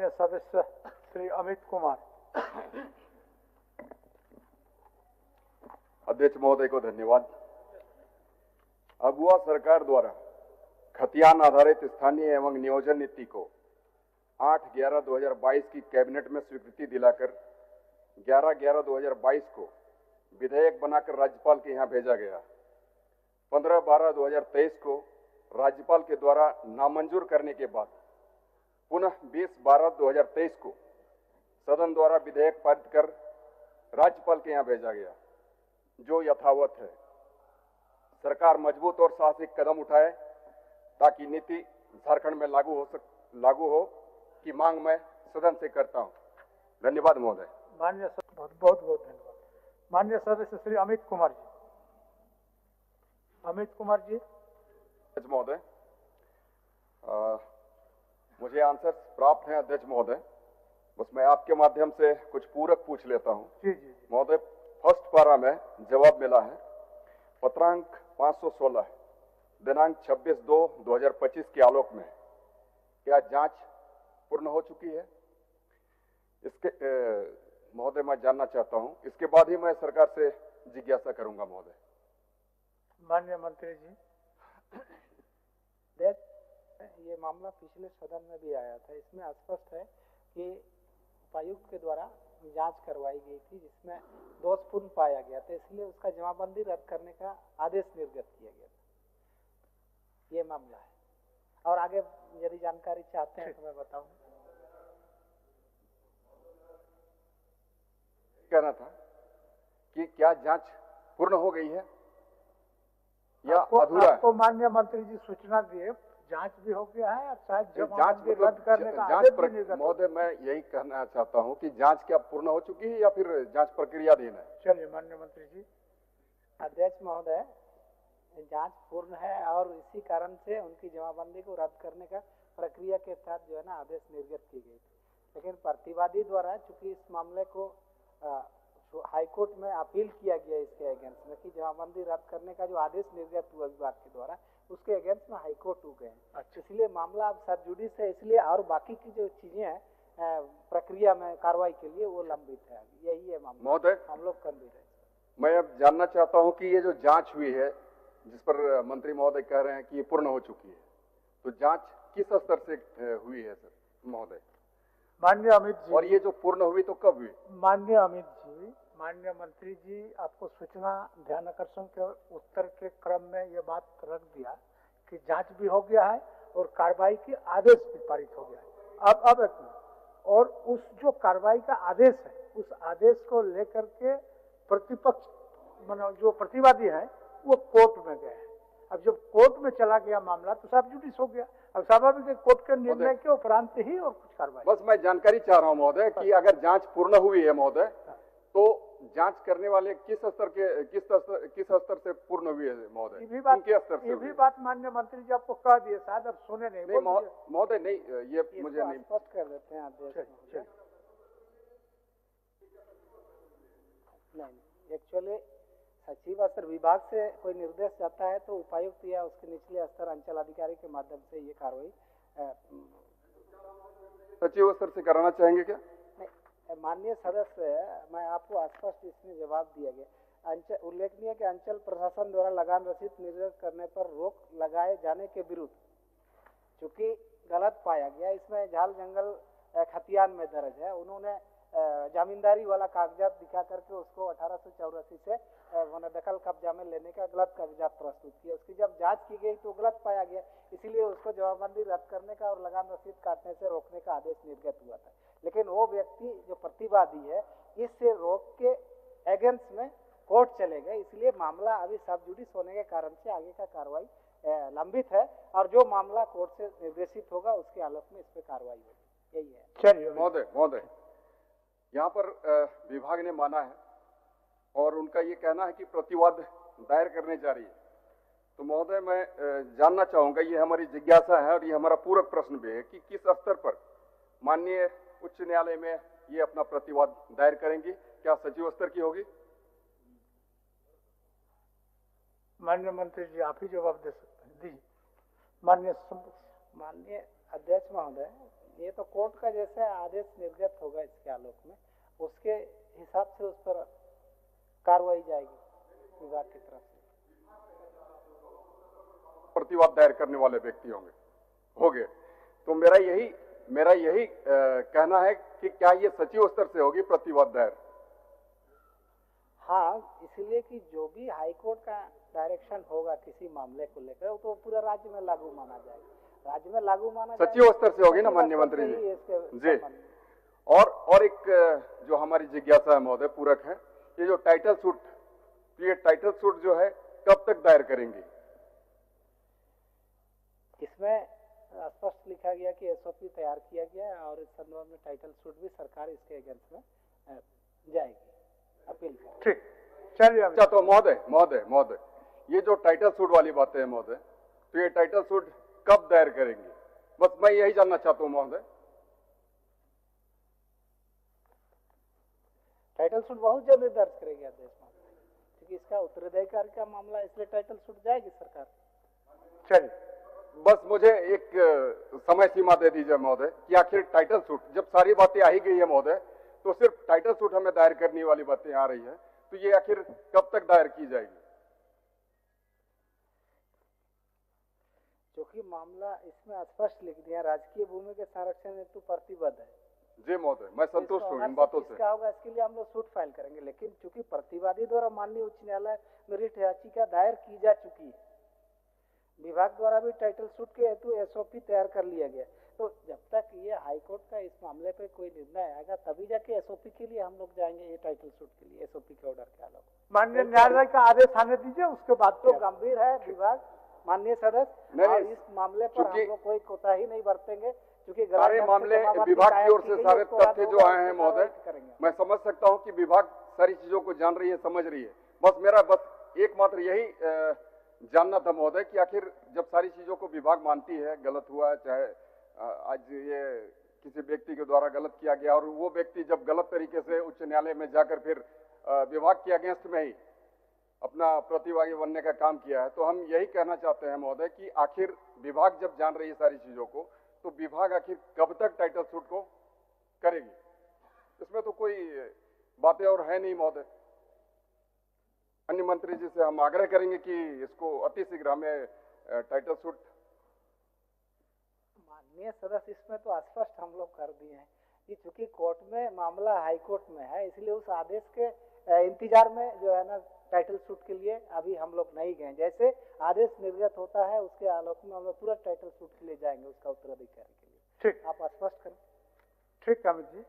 माननीय सदस्य श्री अमित कुमार। अध्यक्ष महोदय को धन्यवाद। अगुआ सरकार द्वारा खतियान आधारित स्थानीय एवं नियोजन नीति को 8/11/2022 की कैबिनेट में स्वीकृति दिलाकर 11/11/2022 को विधेयक बनाकर राज्यपाल के यहाँ भेजा गया। 15/12/2023 को राज्यपाल के द्वारा नामंजूर करने के बाद पुनः 20/12/2023 को सदन द्वारा विधेयक पारित कर राज्यपाल के यहाँ भेजा गया, जो यथावत है। सरकार मजबूत और साहसिक कदम उठाए ताकि नीति झारखंड में लागू हो की मांग मैं सदन से करता हूं। धन्यवाद महोदय। माननीय बहुत धन्यवाद। माननीय सदस्य श्री अमित कुमार जी। अमित कुमार जी। महोदय, मुझे आंसर प्राप्त है अध्यक्ष महोदय, बस मैं आपके माध्यम से कुछ पूरक पूछ लेता हूं। जी महोदय, फर्स्ट पारा में जवाब मिला है पत्रांक 516 दिनांक 26/2/2025 के आलोक में क्या जांच पूर्ण हो चुकी है? इसके महोदय मैं जानना चाहता हूं, इसके बाद ही मैं सरकार से जिज्ञासा करूंगा महोदय। माननीय मंत्री जी। ये मामला पिछले सदन में भी आया था। इसमें स्पष्ट है कि उपायुक्त के द्वारा जांच करवाई गई थी जिसमें दोषपूर्ण पाया गया था, इसलिए उसका जमाबंदी रद्द करने का आदेश निर्गत किया गया था। ये मामला है। और आगे यदि जानकारी चाहते हैं तो मैं बताऊं। कहना था कि क्या जांच पूर्ण हो गई है या अधूरा है? आपको माननीय मंत्री जी सूचना दिए जांच भी हो गया है और शायद जमाबंदी रद्द करने का जांच महोदय मैं यही कहना चाहता हूं कि जांच क्या पूर्ण हो चुकी है या फिर जांच प्रक्रियाधीन है? चलिए माननीय मंत्री जी। अध्यक्ष महोदय, जांच पूर्ण है और इसी कारण से उनकी जमाबंदी को रद्द करने का प्रक्रिया के तहत जो है ना आदेश निर्गत की गई थी। लेकिन प्रतिवादी द्वारा चूंकि इस मामले को हाईकोर्ट में अपील किया गया इसके अगेंस्ट में कि जमाबंदी रद्द करने का जो आदेश निर्गत हुआ विभाग के द्वारा उसके अगेंस्ट में हाईकोर्ट हो गए। अच्छा, इसलिए मामला अब सब जुडिस है, इसलिए और बाकी की जो चीजें हैं प्रक्रिया में कार्रवाई के लिए वो लंबित है। यही है मामला महोदय। हम लोग कर भी रहे। मैं अब जानना चाहता हूं कि ये जो जांच हुई है जिस पर मंत्री महोदय कह रहे हैं कि ये पूर्ण हो चुकी है, तो जांच किस स्तर से हुई है सर महोदय? माननीय अमित जी। और ये जो पूर्ण हुई तो कब हुई? माननीय अमित जी, माननीय मंत्री जी आपको सूचना ध्यान आकर्षण के उत्तर के क्रम में ये बात रख दिया कि जांच भी हो गया है और कार्रवाई की आदेश भी पारित हो गया है। अब एक मिनट, और उस जो कार्रवाई का आदेश है उस आदेश को लेकर के प्रतिपक्ष मतलब जो प्रतिवादी है वो कोर्ट में गए हैं। अब जब कोर्ट में चला गया मामला तो सब जुडिस हो गया। अब स्वाभाविक है कोर्ट के निर्णय के उपरांत ही और कुछ कार्रवाई। बस मैं जानकारी चाह रहा हूं महोदय कि अगर जांच पूर्ण हुई है महोदय तो जांच करने वाले किस स्तर से पूर्ण हुई है महोदय? ये भी बात माननीय मंत्री जी आपको कह दिए, शायद अब सुने नहीं महोदय। नहीं, ये मुझे नहीं स्पष्ट कर देते हैं अध्यक्ष। नहीं, एक्चुअली सचिव स्तर विभाग से कोई निर्देश जाता है तो उपायुक्त या उसके निचले स्तर अंचल अधिकारी के माध्यम से ये कार्रवाई सचिव स्तर से कराना चाहेंगे क्या? माननीय सदस्य, मैं आपको स्पष्ट इसमें जवाब दिया गया। उल्लेखनीय है कि अंचल प्रशासन द्वारा लगान रसीद निर्गत करने पर रोक लगाए जाने के विरुद्ध चूंकि गलत पाया गया, इसमें झाल जंगल खतियान में दर्ज है। उन्होंने जमींदारी वाला कागजात दिखा करके उसको 1884 से दखल कब्जा में लेने का गलत कागजात प्रस्तुत किया। उसकी जब जांच की गई तो गलत पाया गया, इसीलिए उसको जमाबंदी रद्द करने का और लगान रसीद काटने से रोकने का आदेश निर्गत हुआ था। लेकिन वो व्यक्ति जो प्रतिवादी है इससे रोक के अगेंस्ट में कोर्ट चले गए, इसलिए मामला अभी सब जुडिस होने के कारण से आगे का कार्रवाई लंबित है और जो मामला कोर्ट से निर्देशित होगा उसके आलोक में इस पर कार्रवाई होगी। यही है। चलिए महोदय, यहाँ पर विभाग ने माना है और उनका ये कहना है कि प्रतिवाद दायर करने जा रही है। तो महोदय मैं जानना चाहूंगा, ये हमारी जिज्ञासा है और ये हमारा पूरक प्रश्न भी है कि किस स्तर पर माननीय उच्च न्यायालय में ये अपना प्रतिवाद दायर करेंगी? क्या सचिव स्तर की होगी? माननीय मंत्री जी आप ही जवाब दे सकते हैं। माननीय अध्यक्ष महोदय, ये तो कोर्ट का जैसे आदेश निर्गत होगा इसके आलोक में, उसके हिसाब से उस पर कार्रवाई जाएगी विभाग की तरफ से। प्रतिवाद दायर करने वाले व्यक्ति हो गए। तो मेरा यही कहना है कि क्या ये सचिव स्तर से होगी प्रतिवाद दायर? हाँ, इसलिए कि जो भी हाईकोर्ट का डायरेक्शन होगा किसी मामले को लेकर, वो तो पूरा राज्य में लागू माना जाएगा। राज्य में लागू माना सचिव स्तर से होगी ना माननीय मंत्री जी? और एक जो हमारी जिज्ञासा है महोदय, पूरक है, ये जो टाइटल सूट जो है कब तक दायर करेंगे? इसमें स्पष्ट लिखा गया कि एसओपी तैयार किया गया है और इस संदर्भ में टाइटल सूट भी सरकार इसके अगेंस्ट में जाएगी, अपील करेगी। ठीक, चलिए। अच्छा, तो महोदय ये जो टाइटल सूट वाली बातें हैं महोदय, तो ये टाइटल सूट कब दायर करेंगे? बस मैं यही जानना चाहता हूँ महोदय। टाइटल सूट बहुत जल्दी दर्ज करेगी आदेश में, क्योंकि इसका उत्तराधिकारी का मामला, इसलिए टाइटल सूट जाएगी सरकार। चलिए, बस मुझे एक समय सीमा दे दीजिए महोदय कि आखिर टाइटल सूट, जब सारी बातें आ ही गई है महोदय, तो सिर्फ टाइटल सूट हमें दायर करने वाली बातें आ रही है, तो ये आखिर कब तक दायर की जाएगी? क्योंकि मामला इसमें स्पष्ट लिख दिया, राजकीय भूमि के संरक्षण हेतु प्रतिबद्ध है। जी महोदय, मैं संतुष्ट हूँ इन बातों से। क्या होगा इसके लिए हम लोग सूट फाइल करेंगे, लेकिन चूंकि प्रतिवादी द्वारा माननीय उच्च न्यायालय में रिट याचिका दायर की जा चुकी है, विभाग द्वारा भी टाइटल सूट के हेतु एसओपी तैयार कर लिया गया, तो जब तक ये हाईकोर्ट का इस मामले पे कोई निर्णय आएगा तभी जाके एसओपी के लिए हम लोग जाएंगे, ये टाइटल सूट के लिए एसओपी के ऑर्डर के आलोक। माननीय न्यायालय का आदेश आने दीजिए, उसके बाद तो गंभीर है विभाग माननीय सदस्य, और इस मामले पर हम लोग कोई कोताही नहीं बरतेंगे, क्योंकि सारे मामले विभाग की ओर से सारे तथ्य जो आए हैं महोदय, मैं समझ सकता हूं कि विभाग सारी चीजों को जान रही है, समझ रही है। बस एकमात्र यही जानना था महोदय कि आखिर जब सारी चीजों को विभाग मानती है, गलत हुआ है, चाहे आज ये किसी व्यक्ति के द्वारा गलत किया गया, और वो व्यक्ति जब गलत तरीके से उच्च न्यायालय में जाकर फिर विभाग के अगेंस्ट में ही अपना प्रतिभागी बनने का काम किया है, तो हम यही कहना चाहते हैं महोदय कि आखिर विभाग जब जान रही है सारी चीजों को, तो विभाग आखिर कब तक टाइटल सूट को करेगी? इसमें तो कोई बातें और है नहीं महोदय। अन्य मंत्री जी से हम आग्रह करेंगे कि इसको अति शीघ्र हमें टाइटल सूट। माननीय सदस्य, इसमें तो स्पष्ट हम लोग कर दिए हैं कि चूंकि कोर्ट में मामला हाई कोर्ट में है, इसलिए उस आदेश के इंतजार में जो है ना टाइटल सूट के लिए अभी हम लोग नहीं गए। जैसे आदेश निर्गत होता है उसके आलोक में हम लोग पूरा टाइटल सूट के लिए जाएंगे, उसका उत्तराधिकारी के लिए। ठीक, आप स्पष्ट करें। ठीक अमित जी।